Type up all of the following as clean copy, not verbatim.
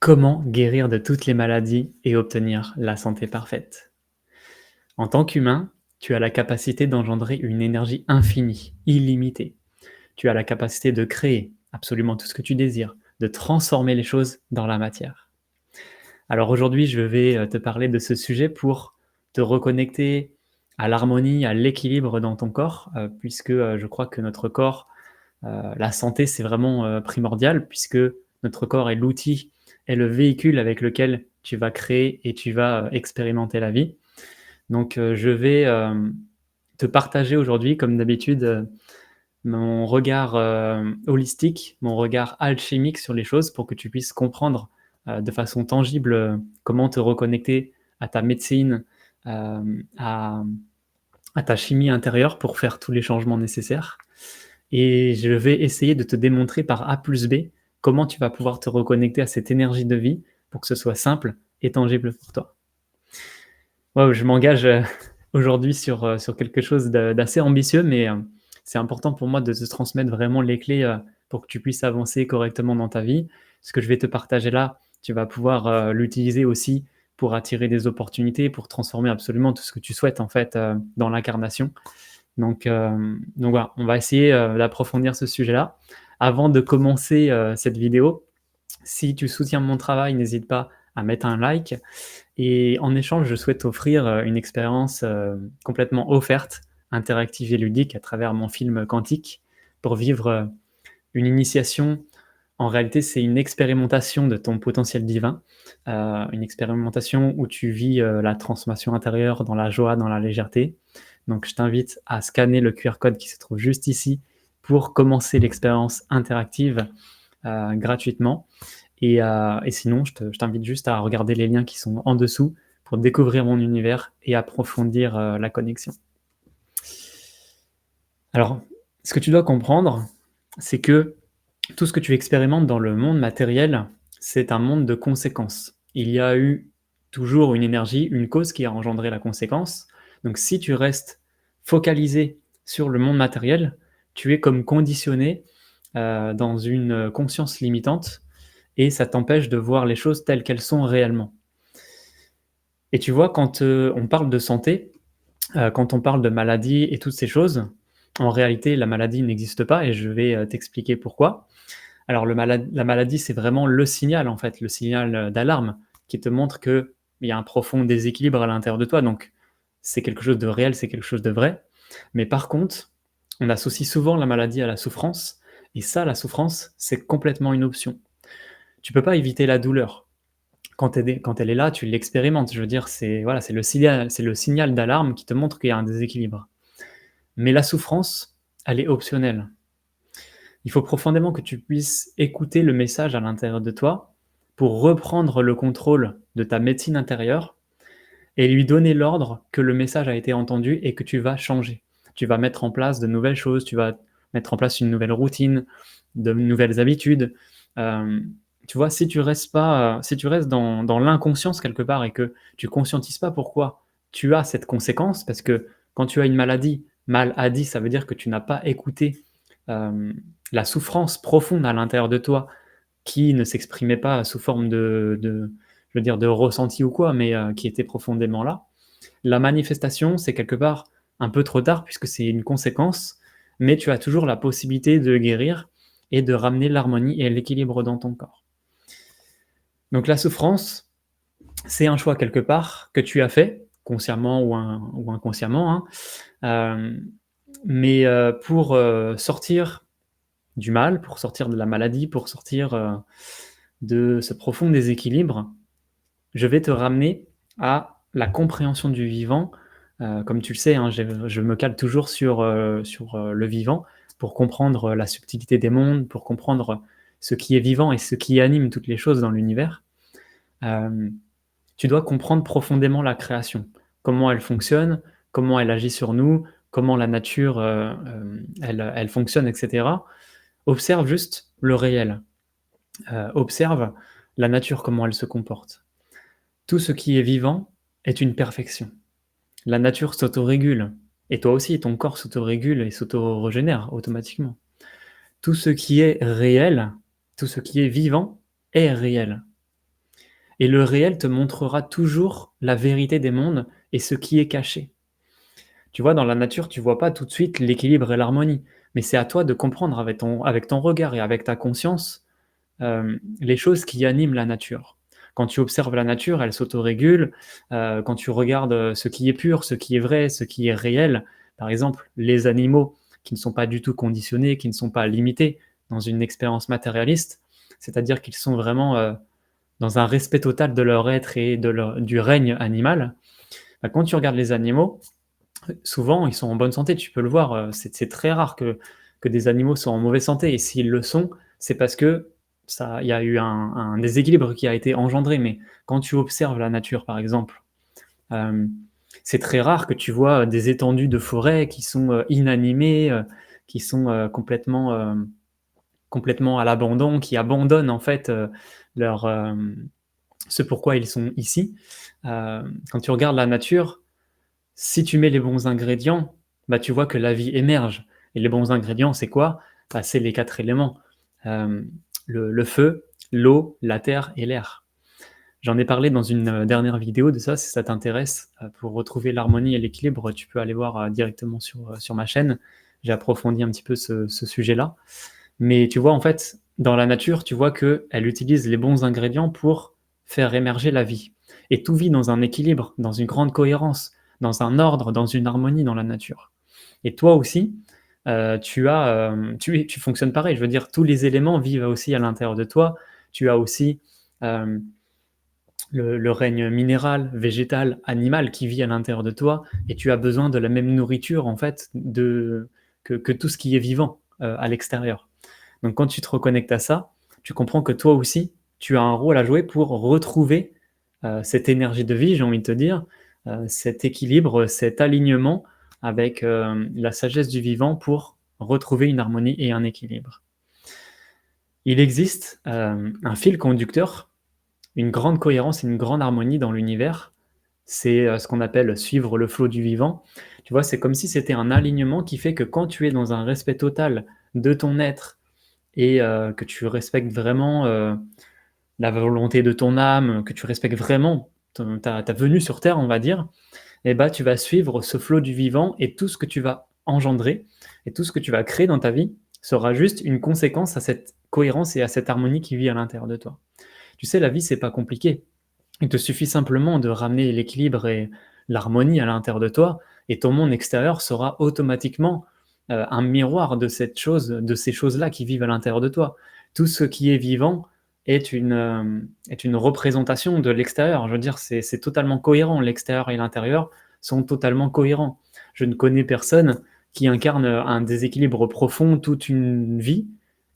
Comment guérir de toutes les maladies et obtenir la santé parfaite? En tant qu'humain, tu as la capacité d'engendrer une énergie infinie, illimitée. Tu as la capacité de créer absolument tout ce que tu désires, de transformer les choses dans la matière. Alors aujourd'hui, je vais te parler de ce sujet pour te reconnecter à l'harmonie, à l'équilibre dans ton corps, puisque je crois que notre corps, la santé, c'est vraiment primordial, puisque notre corps est l'outil, est le véhicule avec lequel tu vas créer et tu vas expérimenter la vie. Donc, je vais te partager aujourd'hui, comme d'habitude, mon regard holistique, mon regard alchimique sur les choses pour que tu puisses comprendre de façon tangible comment te reconnecter à ta médecine, à ta chimie intérieure pour faire tous les changements nécessaires. Et je vais essayer de te démontrer par A plus B comment tu vas pouvoir te reconnecter à cette énergie de vie pour que ce soit simple et tangible pour toi. Waouh, je m'engage, aujourd'hui sur quelque chose d'assez ambitieux, mais c'est important pour moi de te transmettre vraiment les clés, pour que tu puisses avancer correctement dans ta vie. Ce que je vais te partager là, tu vas pouvoir, l'utiliser aussi pour attirer des opportunités, pour transformer absolument tout ce que tu souhaites en fait, dans l'incarnation. Donc voilà, on va essayer, d'approfondir ce sujet-là. Avant de commencer, cette vidéo, si tu soutiens mon travail, n'hésite pas à mettre un like et en échange, je souhaite t'offrir, une expérience, complètement offerte, interactive et ludique à travers mon film quantique pour vivre, une initiation. En réalité, c'est une expérimentation de ton potentiel divin, une expérimentation où tu vis, la transformation intérieure dans la joie, dans la légèreté. Donc je t'invite à scanner le QR code qui se trouve juste ici pour commencer l'expérience interactive, gratuitement et sinon je t'invite juste à regarder les liens qui sont en dessous pour découvrir mon univers et approfondir, la connexion. Alors, ce que tu dois comprendre, c'est que tout ce que tu expérimentes dans le monde matériel, c'est un monde de conséquences. Il y a eu toujours une énergie, une cause qui a engendré la conséquence. Donc si tu restes focalisé sur le monde matériel, tu es comme conditionné, dans une conscience limitante et ça t'empêche de voir les choses telles qu'elles sont réellement. Et tu vois, quand, on parle de santé, quand on parle de maladie et toutes ces choses, en réalité, la maladie n'existe pas et je vais, t'expliquer pourquoi. Alors la maladie, c'est vraiment le signal, en fait, le signal, d'alarme qui te montre qu'il y a un profond déséquilibre à l'intérieur de toi, donc c'est quelque chose de réel, c'est quelque chose de vrai. Mais par contre, on associe souvent la maladie à la souffrance et ça, la souffrance, c'est complètement une option. Tu peux pas éviter la douleur. Quand elle est là, tu l'expérimentes. Je veux dire, c'est voilà, c'est le signal d'alarme qui te montre qu'il y a un déséquilibre. Mais la souffrance, elle est optionnelle. Il faut profondément que tu puisses écouter le message à l'intérieur de toi pour reprendre le contrôle de ta médecine intérieure et lui donner l'ordre que le message a été entendu et que tu vas changer. Tu vas mettre en place de nouvelles choses, tu vas mettre en place une nouvelle routine, de nouvelles habitudes. Tu vois, si tu restes dans l'inconscience quelque part et que tu conscientises pas pourquoi tu as cette conséquence, parce que quand tu as une maladie, mal a dit, ça veut dire que tu n'as pas écouté, la souffrance profonde à l'intérieur de toi qui ne s'exprimait pas sous forme de je veux dire de ressenti ou quoi, mais qui était profondément là. La manifestation, c'est quelque part un peu trop tard puisque c'est une conséquence, mais tu as toujours la possibilité de guérir et de ramener l'harmonie et l'équilibre dans ton corps. Donc la souffrance, c'est un choix quelque part que tu as fait, consciemment ou inconsciemment, hein, mais pour, sortir du mal, pour sortir de la maladie, pour sortir, de ce profond déséquilibre, je vais te ramener à la compréhension du vivant. Comme tu le sais, hein, je me cale toujours sur le vivant pour comprendre la subtilité des mondes, pour comprendre ce qui est vivant et ce qui anime toutes les choses dans l'univers. Hem, Tu dois comprendre profondément la création, comment elle fonctionne, comment elle agit sur nous, comment la nature, elle fonctionne et cetera. Observe juste le réel, observe la nature, comment elle se comporte. Tout ce qui est vivant est une perfection. La nature s'autorégule et toi aussi, ton corps s'autorégule et s'autorégénère automatiquement. Tout ce qui est réel, tout ce qui est vivant est réel. et le réel te montrera toujours la vérité des mondes et ce qui est caché. Tu vois, dans la nature, tu vois pas tout de suite l'équilibre et l'harmonie, mais c'est à toi de comprendre avec ton regard et avec ta conscience, les choses qui animent la nature. Quand tu observes la nature, elle s'autorégule, quand tu regardes, ce qui est pur, ce qui est vrai, ce qui est réel, par exemple, les animaux qui ne sont pas du tout conditionnés, qui ne sont pas limités dans une expérience matérialiste, c'est-à-dire qu'ils sont vraiment, dans un respect total de leur être et du règne animal. Bah, quand tu regardes les animaux, souvent, ils sont en bonne santé, tu peux le voir, c'est très rare que des animaux soient en mauvaise santé et s'ils le sont, c'est parce que ça il y a eu un déséquilibre qui a été engendré. Mais quand tu observes la nature, par exemple, hem, c'est très rare que tu vois, des étendues de forêt qui sont, inanimées, qui sont, complètement à l'abandon, qui abandonnent en fait, leur, ce pourquoi ils sont ici. Quand tu regardes la nature, si tu mets les bons ingrédients, bah, tu vois que la vie émerge et les bons ingrédients, c'est quoi? Bah, c'est les 4 éléments, hem, le feu, l'eau, la terre et l'air. J'en ai parlé dans une, dernière vidéo de ça, si ça t'intéresse, pour retrouver l'harmonie et l'équilibre, tu peux aller voir, directement sur ma chaîne. J'ai approfondi un petit peu ce sujet-là. Mais tu vois, en fait, dans la nature, tu vois qu'elle utilise les bons ingrédients pour faire émerger la vie. Et tout vit dans un équilibre, dans une grande cohérence, dans un ordre, dans une harmonie dans la nature. Et toi aussi, tu fonctionnes pareil. Je veux dire, tous les éléments vivent aussi à l'intérieur de toi. Tu as aussi, hem, le règne minéral, végétal, animal qui vit à l'intérieur de toi et tu as besoin de la même nourriture, en fait, que tout ce qui est vivant, à l'extérieur. Donc quand tu te reconnectes à ça, tu comprends que toi aussi, tu as un rôle à jouer pour retrouver, cette énergie de vie, j'ai envie de te dire, cet équilibre, cet alignement avec, la sagesse du vivant pour retrouver une harmonie et un équilibre. Il existe, un fil conducteur, une grande cohérence et une grande harmonie dans l'univers. C'est, ce qu'on appelle suivre le flot du vivant. Tu vois, c'est comme si c'était un alignement qui fait que quand tu es dans un respect total de ton être et que tu respectes vraiment, la volonté de ton âme, que tu respectes vraiment ton ta venue sur terre, on va dire, et bah, tu vas suivre ce flot du vivant et tout ce que tu vas engendrer et tout ce que tu vas créer dans ta vie sera juste une conséquence à cette cohérence et à cette harmonie qui vit à l'intérieur de toi. Tu sais, la vie, c'est pas compliqué. Il te suffit simplement de ramener l'équilibre et l'harmonie à l'intérieur de toi et ton monde extérieur sera automatiquement, un miroir de ces choses-là qui vivent à l'intérieur de toi. Tout ce qui est vivant est une représentation de l'extérieur. Je veux dire, c'est totalement cohérent. L'extérieur et l'intérieur sont totalement cohérents. Je ne connais personne qui incarne, un déséquilibre profond toute une vie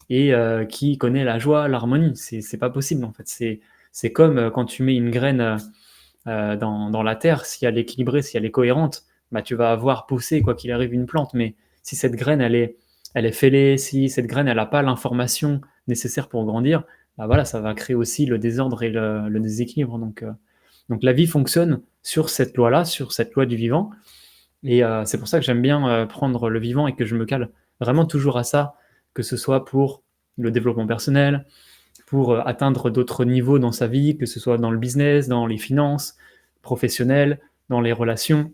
et qui connaît la joie, l'harmonie. C'est pas possible, en fait. C'est comme, quand tu mets une graine, dans la terre, si elle est équilibrée, si elle est cohérente, bah, tu vas avoir poussé, quoi qu'il arrive, une plante. Mais si cette graine, elle est fêlée, si cette graine, elle a pas l'information nécessaire pour grandir, bah, voilà, ça va créer aussi le désordre et le déséquilibre. Donc la vie fonctionne sur cette loi-là, sur cette loi du vivant et c'est pour ça que j'aime bien, prendre le vivant et que je me cale vraiment toujours à ça, que ce soit pour le développement personnel, pour, atteindre d'autres niveaux dans sa vie, que ce soit dans le business, dans les finances, professionnelles, dans les relations,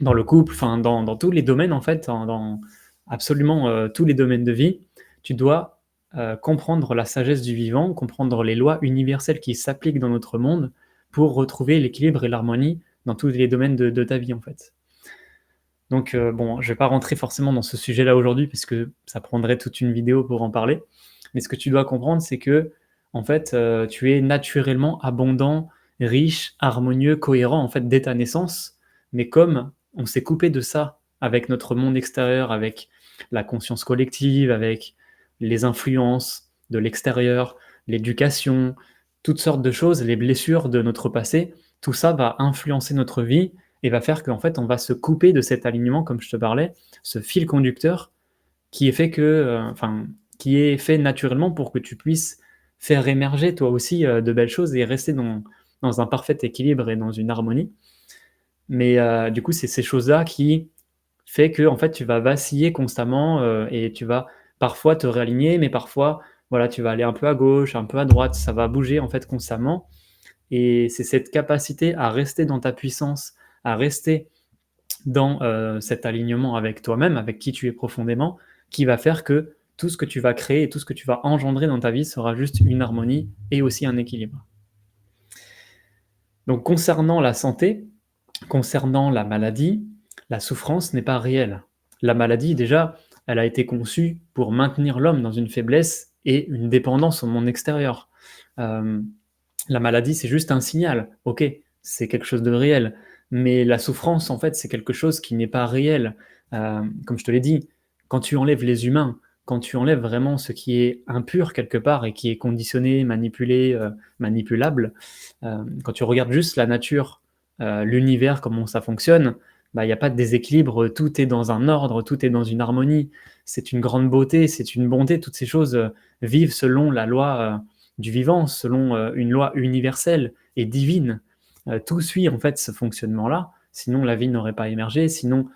dans le couple, enfin dans tous les domaines en fait, dans absolument, tous les domaines de vie. Tu dois, comprendre la sagesse du vivant, comprendre les lois universelles qui s'appliquent dans notre monde pour retrouver l'équilibre et l'harmonie dans tous les domaines de ta vie en fait. Donc, bon, je vais pas rentrer forcément dans ce sujet-là aujourd'hui parce que ça prendrait toute une vidéo pour en parler. Mais ce que tu dois comprendre, c'est que, en fait, tu es naturellement abondant, riche, harmonieux, cohérent, en fait, dès ta naissance. Mais comme on s'est coupé de ça avec notre monde extérieur, avec la conscience collective, avec les influences de l'extérieur, l'éducation, toutes sortes de choses, les blessures de notre passé, tout ça va influencer notre vie et va faire qu'en fait, on va se couper de cet alignement, comme je te parlais, ce fil conducteur qui est fait que, enfin, qui est fait naturellement pour que tu puisses faire émerger toi aussi, de belles choses et rester dans un parfait équilibre et dans une harmonie. Mais, du coup, c'est ces choses-là qui fait que en fait, tu vas vaciller constamment, et tu vas parfois te réaligner, mais parfois, voilà, tu vas aller un peu à gauche, un peu à droite, ça va bouger en fait constamment Et c'est cette capacité à rester dans ta puissance, à rester dans cet alignement avec toi-même, avec qui tu es profondément, qui va faire que tout ce que tu vas créer et tout ce que tu vas engendrer dans ta vie sera juste une harmonie et aussi un équilibre. Donc concernant la santé, concernant la maladie, la souffrance n'est pas réelle. La maladie, déjà, elle a été conçue pour maintenir l'homme dans une faiblesse et une dépendance au monde extérieur. Euh, la maladie, c'est juste un signal. Ok, c'est quelque chose de réel. Mais la souffrance, en fait, c'est quelque chose qui n'est pas réel. Comme je te l'ai dit, quand tu enlèves les humains, quand tu enlèves vraiment ce qui est impur quelque part et qui est conditionné, manipulé, manipulable, quand tu regardes juste la nature, l'univers, comment ça fonctionne, bah, il n'y a pas de déséquilibre, tout est dans un ordre, tout est dans une harmonie. C'est une grande beauté, c'est une bonté. Toutes ces choses vivent selon la loi du vivant, selon une loi universelle et divine. Tout suit en fait ce fonctionnement-là, sinon la vie n'aurait pas émergé, sinon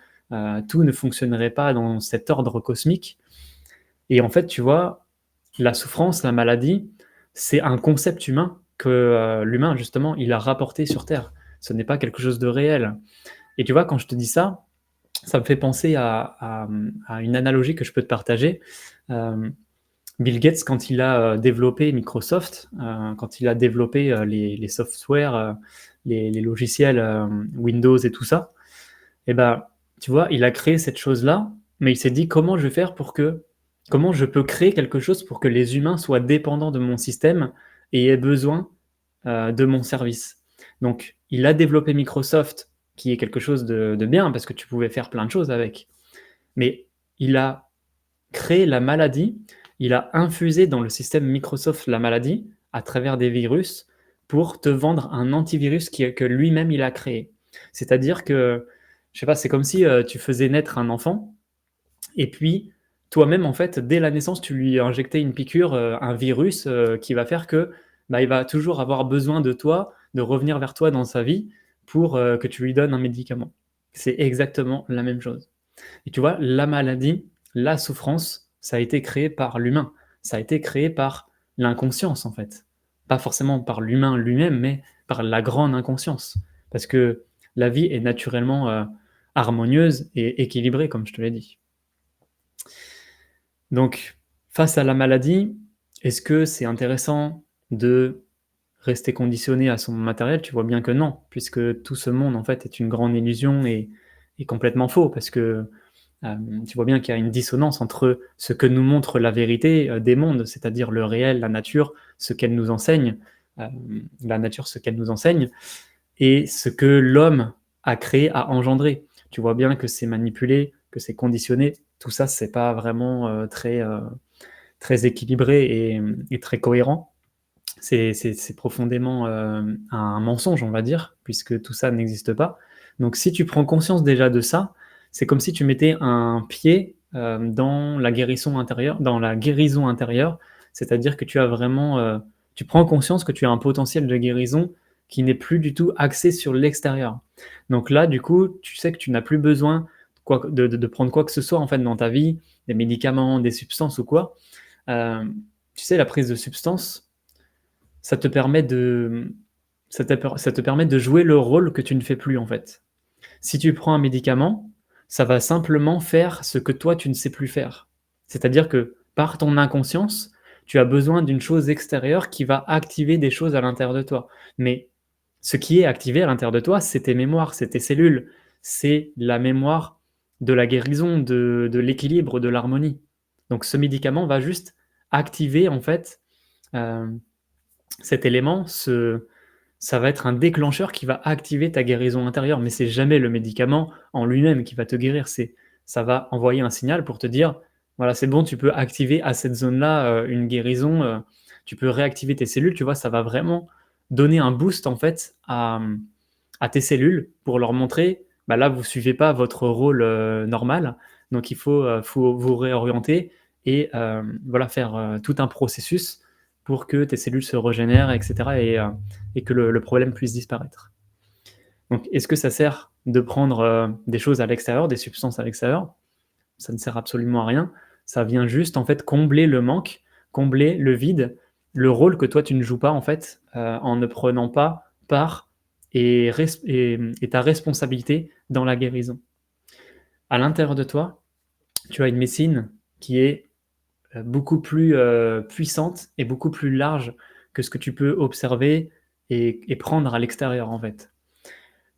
tout ne fonctionnerait pas dans cet ordre cosmique. Et en fait, tu vois, la souffrance, la maladie, c'est un concept humain que l'humain, justement, il a rapporté sur Terre. Ce n'est pas quelque chose de réel. Et tu vois, quand je te dis ça, ça me fait penser à une analogie que je peux te partager. Euh, Bill Gates, quand il a développé Microsoft, quand il a développé les softwares, les logiciels Windows et tout ça, et ben, tu vois, il a créé cette chose-là, mais il s'est dit comment je peux créer quelque chose pour que les humains soient dépendants de mon système et aient besoin de mon service. Donc, il a développé Microsoft, qui est quelque chose de bien parce que tu pouvais faire plein de choses avec. Mais il a créé la maladie, il a infusé dans le système Microsoft la maladie à travers des virus pour te vendre un antivirus que lui-même il a créé. C'est-à-dire que, je sais pas, c'est comme si tu faisais naître un enfant et puis toi-même, en fait, dès la naissance, tu lui injectais une piqûre, un virus qui va faire que bah, il va toujours avoir besoin de toi, de revenir vers toi dans sa vie pour que tu lui donnes un médicament. C'est exactement la même chose. Et tu vois, la maladie, la souffrance, ça a été créé par l'humain. Ça a été créé par l'inconscience, en fait. Pas forcément par l'humain lui-même, mais par la grande inconscience. Parce que la vie est naturellement harmonieuse et équilibrée, comme je te l'ai dit. Donc, face à la maladie, est-ce que c'est intéressant de rester conditionné à son matériel? Tu vois bien que non, puisque tout ce monde, en fait, est une grande illusion et complètement faux, parce que tu vois bien qu'il y a une dissonance entre ce que nous montre la vérité des mondes, c'est-à-dire le réel, la nature, ce qu'elle nous enseigne, euh, la nature, ce qu'elle nous enseigne, et ce que l'homme a créé, a engendré. Tu vois bien que c'est manipulé, que c'est conditionné. Tout ça, c'est pas vraiment très équilibré et très cohérent. C'est profondément un mensonge, on va dire, puisque tout ça n'existe pas. Donc si tu prends conscience déjà de ça, c'est comme si tu mettais un pied dans la guérison intérieure, c'est-à-dire que tu as vraiment, tu prends conscience que tu as un potentiel de guérison qui n'est plus du tout axé sur l'extérieur. Donc là, du coup, tu sais que tu n'as plus besoin de prendre quoi que ce soit en fait dans ta vie, des médicaments, des substances ou quoi. Euh, Tu sais, la prise de substances, ça te permet de, ça te permet de jouer le rôle que tu ne fais plus en fait. Si tu prends un médicament, ça va simplement faire ce que toi tu ne sais plus faire. C'est-à-dire que par ton inconscience, tu as besoin d'une chose extérieure qui va activer des choses à l'intérieur de toi. Mais ce qui est activé à l'intérieur de toi, c'est tes mémoires, c'est tes cellules, c'est la mémoire de la guérison, de l'équilibre, de l'harmonie. Donc ce médicament va juste activer en fait euh, cet élément, ça va être un déclencheur qui va activer ta guérison intérieure, mais c'est jamais le médicament en lui-même qui va te guérir. Ça va envoyer un signal pour te dire, voilà, c'est bon, tu peux activer à cette zone-là une guérison, tu peux réactiver tes cellules, tu vois, ça va vraiment donner un boost en fait à tes cellules pour leur montrer, bah là, vous suivez pas votre rôle normal, donc faut vous réorienter et voilà, faire tout un processus pour que tes cellules se régénèrent, etc. Et que le problème puisse disparaître. Donc, est-ce que ça sert de prendre des choses à l'extérieur, des substances à l'extérieur? Ça ne sert absolument à rien. Ça vient juste, en fait, combler le manque, combler le vide le rôle que toi tu ne joues pas en fait, en ne prenant pas part et ta responsabilité dans la guérison. À l'intérieur de toi, tu as une médecine qui est, beaucoup plus, puissante et beaucoup plus large que ce que tu peux observer et prendre à l'extérieur, en fait.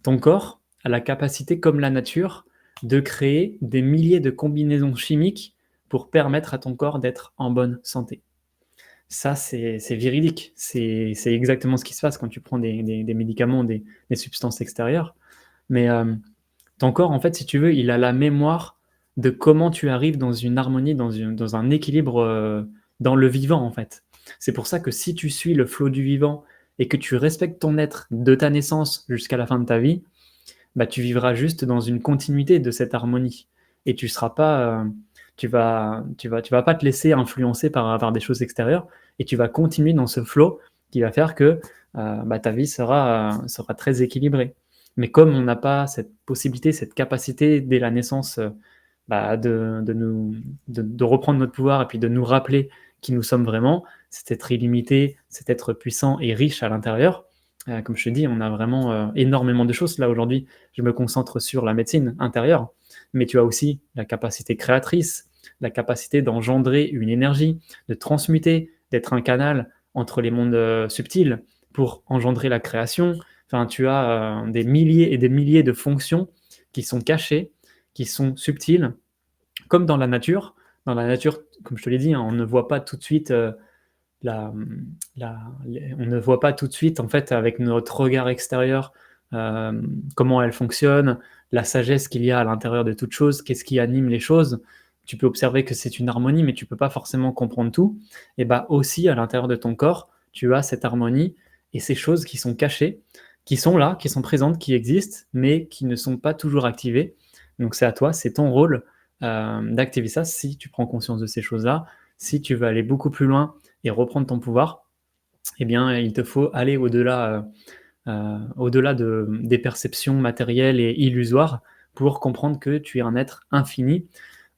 Ton corps a la capacité, comme la nature, de créer des milliers de combinaisons chimiques pour permettre à ton corps d'être en bonne santé. Ça, c'est véridique. C'est exactement ce qui se passe quand tu prends des médicaments, des substances extérieures. Mais, ton corps, en fait, si tu veux, il a la mémoire de comment tu arrives dans une harmonie, dans un équilibre, dans le vivant, en fait. C'est pour ça que si tu suis le flot du vivant et que tu respectes ton être de ta naissance jusqu'à la fin de ta vie, bah, tu vivras juste dans une continuité de cette harmonie et tu seras pas, tu vas pas te laisser influencer par des choses extérieures et tu vas continuer dans ce flow qui va faire que, bah, ta vie sera très équilibrée. Mais comme on n'a pas cette possibilité, cette capacité dès la naissance, bah, de reprendre notre pouvoir et puis de nous rappeler qui nous sommes vraiment, cet être illimité, cet être puissant et riche à l'intérieur. Comme je te dis, on a vraiment, énormément de choses. Là, aujourd'hui, je me concentre sur la médecine intérieure, mais tu as aussi la capacité créatrice, la capacité d'engendrer une énergie, de transmuter, d'être un canal entre les mondes, subtils pour engendrer la création. Enfin, tu as, des milliers et des milliers de fonctions qui sont cachées, qui sont subtiles, comme dans la nature. Dans la nature, comme je te l'ai dit, hein, on ne voit pas tout de suite, la, on ne voit pas tout de suite, en fait, avec notre regard extérieur, comment elle fonctionne, la sagesse qu'il y a à l'intérieur de toute chose, qu'est-ce qui anime les choses. Tu peux observer que c'est une harmonie, mais tu peux pas forcément comprendre tout. Et bah aussi, à l'intérieur de ton corps, tu as cette harmonie et ces choses qui sont cachées, qui sont là, qui sont présentes, qui existent, mais qui ne sont pas toujours activées. Donc c'est à toi, c'est ton rôle, d'activer ça si tu prends conscience de ces choses-là. Si tu veux aller beaucoup plus loin et reprendre ton pouvoir, eh bien, il te faut aller au-delà des perceptions matérielles et illusoires pour comprendre que tu es un être infini.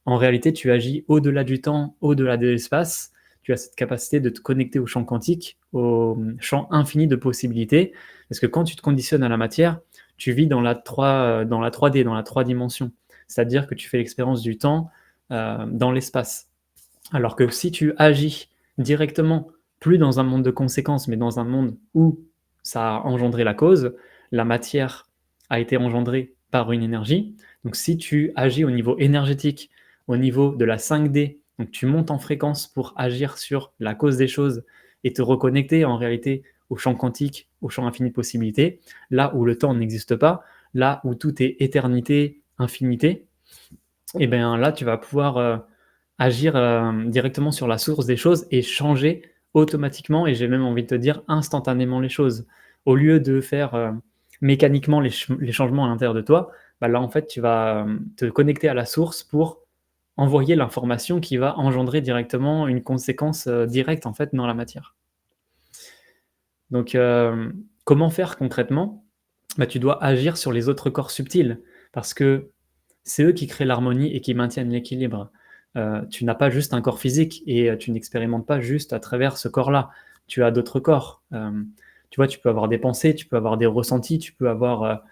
En réalité, tu agis au-delà du temps, au-delà de l'espace. Tu as cette capacité de te connecter au champ quantique, au champ infini de possibilités. Parce que quand tu te conditionnes à la matière, tu vis dans la 3D, dans la 3 dimensions. C'est-à-dire que tu fais l'expérience du temps dans l'espace. Alors que si tu agis directement, plus dans un monde de conséquences, mais dans un monde où ça a engendré la cause, la matière a été engendrée par une énergie. Donc si tu agis au niveau énergétique, au niveau de la 5D, donc tu montes en fréquence pour agir sur la cause des choses et te reconnecter en réalité au champ quantique, au champ infini de possibilités, là où le temps n'existe pas, là où tout est éternité, infinité, et bien là tu vas pouvoir agir, directement sur la source des choses et changer automatiquement et j'ai même envie de te dire instantanément les choses. Au lieu de faire, mécaniquement les changements à l'intérieur de toi, bah, là, en fait, tu vas, te connecter à la source pour envoyer l'information qui va engendrer directement une conséquence, directe, en fait, dans la matière. Donc, comment faire concrètement? Bah, tu dois agir sur les autres corps subtils parce que c'est eux qui créent l'harmonie et qui maintiennent l'équilibre. Tu n'as pas juste un corps physique et tu n'expérimentes pas juste à travers ce corps-là. Tu as d'autres corps. Tu vois, tu peux avoir des pensées, tu peux avoir des ressentis, tu peux avoir,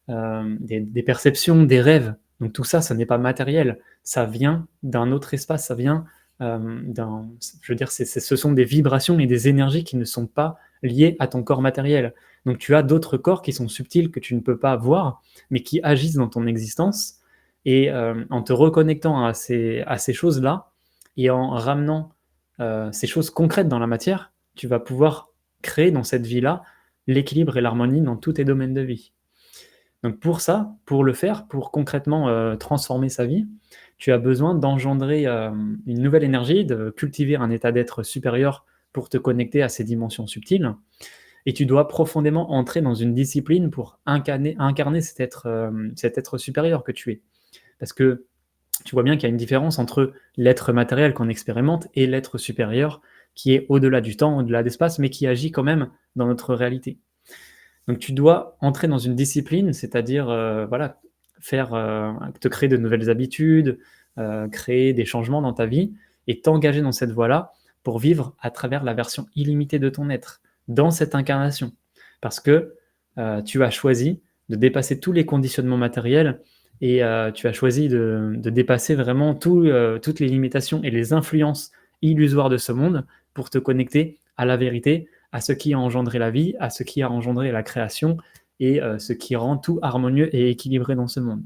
des perceptions, des rêves. Donc tout ça, ça n'est pas matériel. Ça vient d'un autre espace, ça vient, d'un je veux dire, ce sont des vibrations et des énergies qui ne sont pas liées à ton corps matériel. Donc tu as d'autres corps qui sont subtils, que tu ne peux pas voir, mais qui agissent dans ton existence et en te reconnectant à ces choses-là et en ramenant, ces choses concrètes dans la matière, tu vas pouvoir créer dans cette vie-là l'équilibre et l'harmonie dans tous tes domaines de vie. Donc pour ça, pour le faire, pour concrètement, transformer sa vie, tu as besoin d'engendrer, une nouvelle énergie, de cultiver un état d'être supérieur pour te connecter à ces dimensions subtiles et tu dois profondément entrer dans une discipline pour incarner cet être supérieur que tu es. Parce que tu vois bien qu'il y a une différence entre l'être matériel qu'on expérimente et l'être supérieur qui est au-delà du temps, au-delà de l'espace, mais qui agit quand même dans notre réalité. Donc tu dois entrer dans une discipline, c'est-à-dire, voilà, faire, te créer de nouvelles habitudes, créer des changements dans ta vie et t'engager dans cette voie-là pour vivre à travers la version illimitée de ton être, dans cette incarnation. Parce que tu as choisi de dépasser tous les conditionnements matériels et tu as choisi de dépasser vraiment toutes les limitations et les influences illusoires de ce monde pour te connecter à la vérité, à ce qui a engendré la vie, à ce qui a engendré la création et ce qui rend tout harmonieux et équilibré dans ce monde.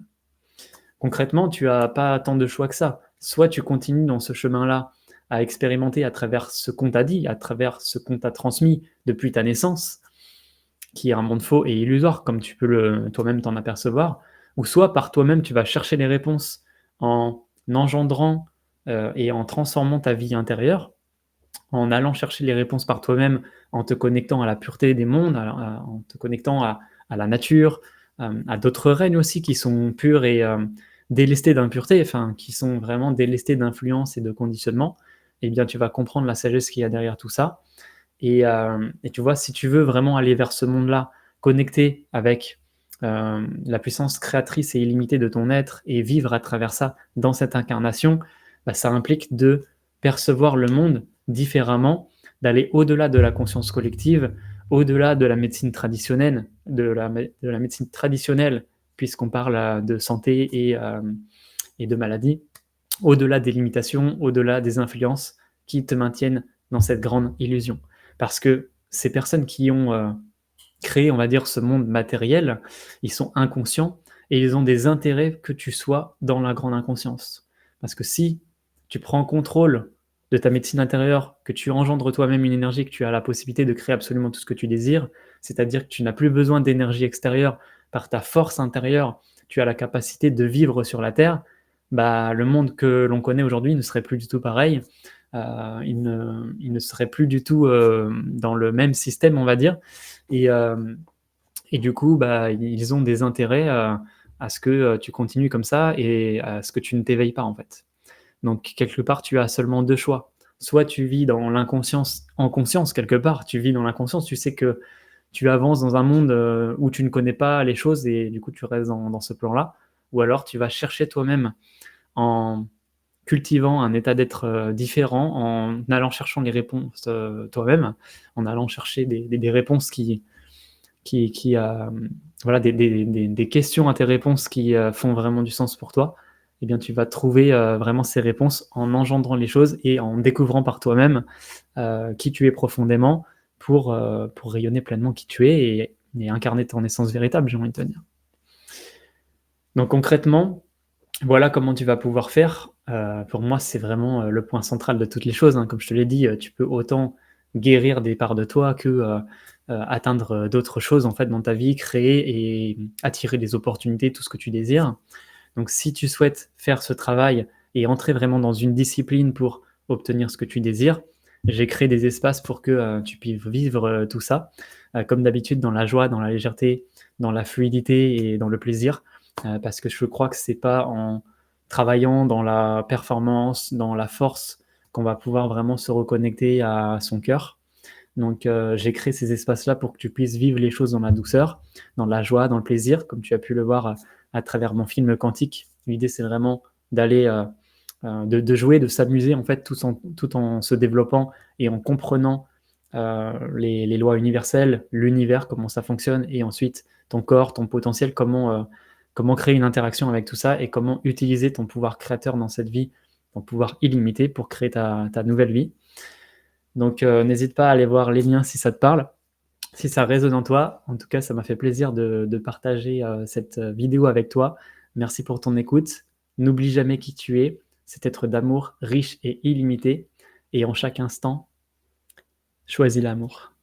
Concrètement, tu n'as pas tant de choix que ça. Soit tu continues dans ce chemin-là à expérimenter à travers ce qu'on t'a dit, à travers ce qu'on t'a transmis depuis ta naissance, qui est un monde faux et illusoire, comme tu peux toi-même t'en apercevoir, ou soit par toi-même, tu vas chercher les réponses en engendrant et en transformant ta vie intérieure, en allant chercher les réponses par toi-même, en te connectant à la pureté des mondes, en te connectant à la nature, à d'autres règnes aussi qui sont purs et délestés d'impureté, enfin, qui sont vraiment délestés d'influence et de conditionnement, eh bien, tu vas comprendre la sagesse qu'il y a derrière tout ça. Et tu vois, si tu veux vraiment aller vers ce monde-là, connecté avec la puissance créatrice et illimitée de ton être et vivre à travers ça dans cette incarnation, bah, ça implique de percevoir le monde différemment, d'aller au-delà de la conscience collective, au-delà de la médecine traditionnelle, de la médecine traditionnelle, puisqu'on parle de santé et de maladie, au-delà des limitations, au-delà des influences qui te maintiennent dans cette grande illusion. Parce que ces personnes qui ont créé, on va dire, ce monde matériel, ils sont inconscients et ils ont des intérêts que tu sois dans la grande inconscience. Parce que si tu prends contrôle de ta médecine intérieure, que tu engendres toi-même une énergie, que tu as la possibilité de créer absolument tout ce que tu désires, c'est-à-dire que tu n'as plus besoin d'énergie extérieure, par ta force intérieure, tu as la capacité de vivre sur la Terre, bah, le monde que l'on connaît aujourd'hui ne serait plus du tout pareil. Il ne serait plus du tout dans le même système, on va dire. Et, euh, et du coup, bah, ils ont des intérêts à ce que tu continues comme ça et à ce que tu ne t'éveilles pas, en fait. Donc, quelque part, tu as seulement deux choix. Soit tu vis dans l'inconscience, en conscience, quelque part, tu vis dans l'inconscience, tu sais que tu avances dans un monde où tu ne connais pas les choses et du coup, tu restes dans ce plan-là. Ou alors, tu vas chercher toi-même en cultivant un état d'être différent, en allant cherchant les réponses toi-même, en allant chercher des réponses voilà, des questions à tes réponses qui font vraiment du sens pour toi, eh bien, tu vas trouver vraiment ces réponses en engendrant les choses et en découvrant par toi-même qui tu es profondément pour rayonner pleinement qui tu es et incarner ton essence véritable, j'ai envie de te dire. Donc concrètement, voilà comment tu vas pouvoir faire. Pour moi, c'est vraiment le point central de toutes les choses, hein. Comme je te l'ai dit, tu peux autant guérir des parts de toi que atteindre d'autres choses en fait dans ta vie, créer et attirer des opportunités, tout ce que tu désires. Donc si tu souhaites faire ce travail et entrer vraiment dans une discipline pour obtenir ce que tu désires, j'ai créé des espaces pour que tu puisses vivre tout ça, comme d'habitude dans la joie, dans la légèreté, dans la fluidité et dans le plaisir, parce que je crois que c'est pas en travaillant dans la performance, dans la force, qu'on va pouvoir vraiment se reconnecter à son cœur. Donc j'ai créé ces espaces-là pour que tu puisses vivre les choses dans la douceur, dans la joie, dans le plaisir, comme tu as pu le voir à travers mon film Quantique. L'idée, c'est vraiment d'aller, de jouer, de s'amuser, en fait, tout en se développant et en comprenant les lois universelles, l'univers, comment ça fonctionne, et ensuite ton corps, ton potentiel, comment créer une interaction avec tout ça et comment utiliser ton pouvoir créateur dans cette vie, ton pouvoir illimité pour créer ta nouvelle vie. Donc, n'hésite pas à aller voir les liens si ça te parle, si ça résonne en toi. En tout cas, ça m'a fait plaisir de partager cette vidéo avec toi. Merci pour ton écoute. N'oublie jamais qui tu es, cet être d'amour riche et illimité. Et en chaque instant, choisis l'amour.